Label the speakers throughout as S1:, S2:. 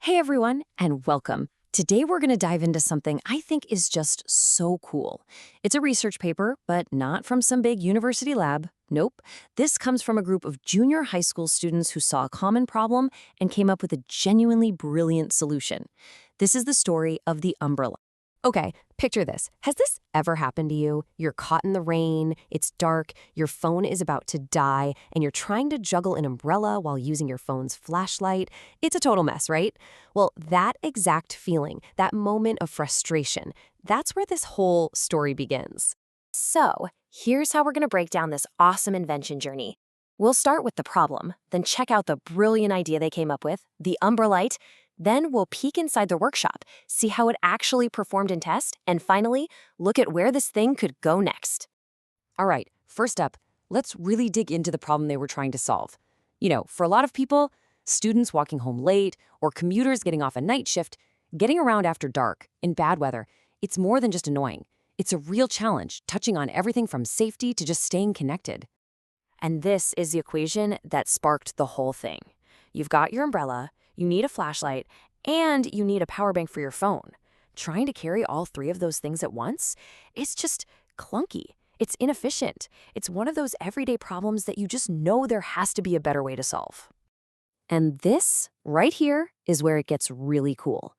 S1: Hey everyone, and welcome. Today we're going to dive into something I think is just so cool. It's a research paper, but not from some big university lab. Nope. This comes from a group of junior high school students who saw a common problem and came up with a genuinely brilliant solution. This is the story of the umbrella. Okay, picture this. Has this ever happened to you? You're caught in the rain, it's dark, your phone is about to die, and you're trying to juggle an umbrella while using your phone's flashlight. It's a total mess, right? Well, that exact feeling, that moment of frustration, that's where this whole story begins. So, here's how we're going to break down this awesome invention journey. We'll start with the problem, then check out the brilliant idea they came up with, the Umbrelight. Then we'll peek inside the workshop, see how it actually performed in test, and finally, look at where this thing could go next. All right, first up, let's really dig into the problem they were trying to solve. For a lot of people, students walking home late or commuters getting off a night shift, getting around after dark in bad weather, it's more than just annoying. It's a real challenge, touching on everything from safety to just staying connected. And this is the equation that sparked the whole thing. You've got your umbrella, you need a flashlight, and you need a power bank for your phone. Trying to carry all three of those things at once? It's just clunky. It's inefficient. It's one of those everyday problems that you just know there has to be a better way to solve. And this, right here, is where it gets really cool.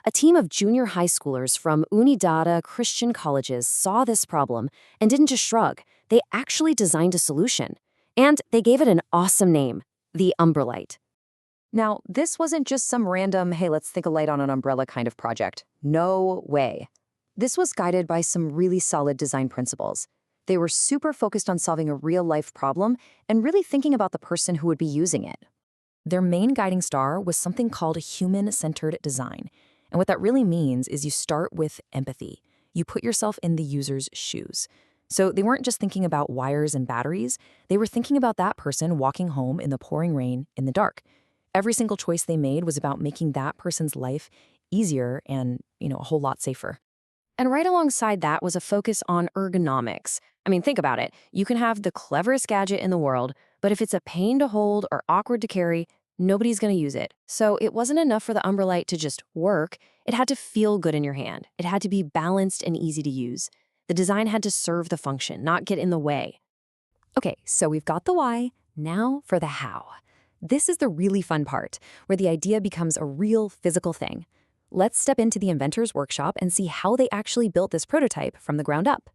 S1: A team of junior high schoolers from Unidada Christian colleges saw this problem and didn't just shrug. They actually designed a solution. And they gave it an awesome name, the Umbrelight. Now, this wasn't just some random, hey, let's think a light on an umbrella kind of project. No way. This was guided by some really solid design principles. They were super focused on solving a real-life problem and really thinking about the person who would be using it. Their main guiding star was something called human-centered design. And what that really means is you start with empathy. You put yourself in the user's shoes. So they weren't just thinking about wires and batteries. They were thinking about that person walking home in the pouring rain in the dark. Every single choice they made was about making that person's life easier and, a whole lot safer. And right alongside that was a focus on ergonomics. I mean, think about it. You can have the cleverest gadget in the world, but if it's a pain to hold or awkward to carry, nobody's going to use it. So it wasn't enough for the Umbrelight to just work. It had to feel good in your hand. It had to be balanced and easy to use. The design had to serve the function, not get in the way. Okay, so we've got the why. Now for the how. This is the really fun part, where the idea becomes a real physical thing. Let's step into the inventor's workshop and see how they actually built this prototype from the ground up.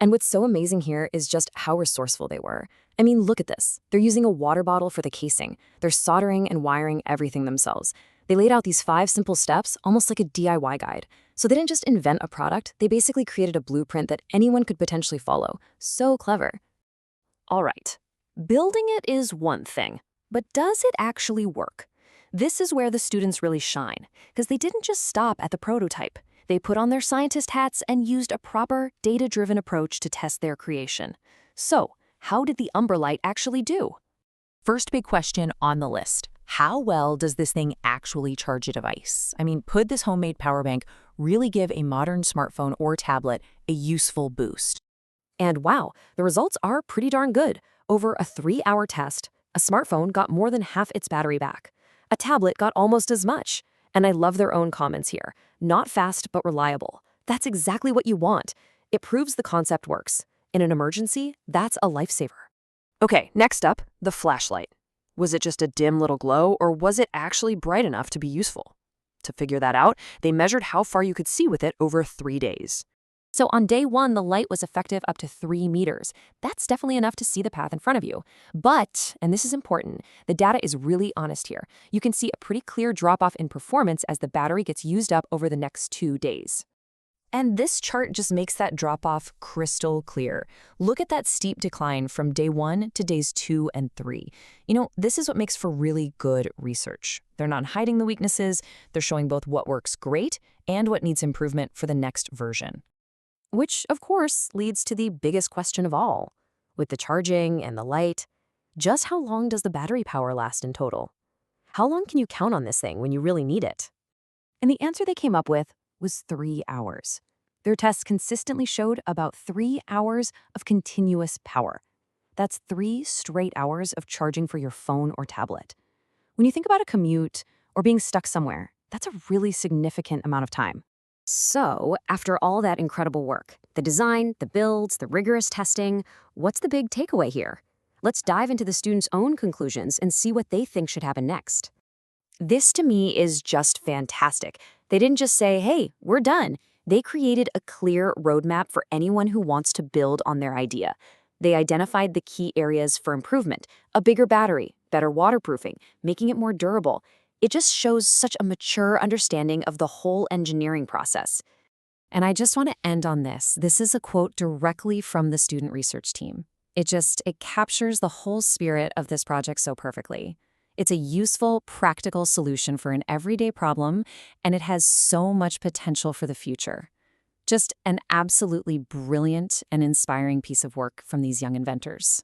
S1: And what's so amazing here is just how resourceful they were. I mean, look at this. They're using a water bottle for the casing. They're soldering and wiring everything themselves. They laid out these 5 simple steps, almost like a DIY guide. So they didn't just invent a product, they basically created a blueprint that anyone could potentially follow. So clever. All right, building it is one thing. But does it actually work? This is where the students really shine, because they didn't just stop at the prototype. They put on their scientist hats and used a proper, data-driven approach to test their creation. So, how did the Umbrelight actually do?
S2: First big question on the list. How well does this thing actually charge a device? I mean, could this homemade power bank really give a modern smartphone or tablet a useful boost?
S1: And wow, the results are pretty darn good. Over a 3-hour test, a smartphone got more than half its battery back. A tablet got almost as much. And I love their own comments here. Not fast, but reliable. That's exactly what you want. It proves the concept works. In an emergency, that's a lifesaver. Okay, next up, the flashlight. Was it just a dim little glow, or was it actually bright enough to be useful? To figure that out, they measured how far you could see with it over 3 days. So on day 1, the light was effective up to 3 meters. That's definitely enough to see the path in front of you. But, and this is important, the data is really honest here. You can see a pretty clear drop-off in performance as the battery gets used up over the next 2 days. And this chart just makes that drop-off crystal clear. Look at that steep decline from day 1 to days 2 and 3. This is what makes for really good research. They're not hiding the weaknesses, they're showing both what works great and what needs improvement for the next version. Which, of course, leads to the biggest question of all. With the charging and the light, just how long does the battery power last in total? How long can you count on this thing when you really need it? And the answer they came up with was 3 hours. Their tests consistently showed about 3 hours of continuous power. That's 3 straight hours of charging for your phone or tablet. When you think about a commute or being stuck somewhere. That's a really significant amount of time. So, after all that incredible work, the design, the builds, the rigorous testing, what's the big takeaway here? Let's dive into the students' own conclusions and see what they think should happen next. This to me is just fantastic. They didn't just say, hey, we're done. They created a clear roadmap for anyone who wants to build on their idea. They identified the key areas for improvement: a bigger battery, better waterproofing, making it more durable. It just shows such a mature understanding of the whole engineering process. And I just want to end on this. This is a quote directly from the student research team. It captures the whole spirit of this project so perfectly. It's a useful, practical solution for an everyday problem, and it has so much potential for the future. Just an absolutely brilliant and inspiring piece of work from these young inventors.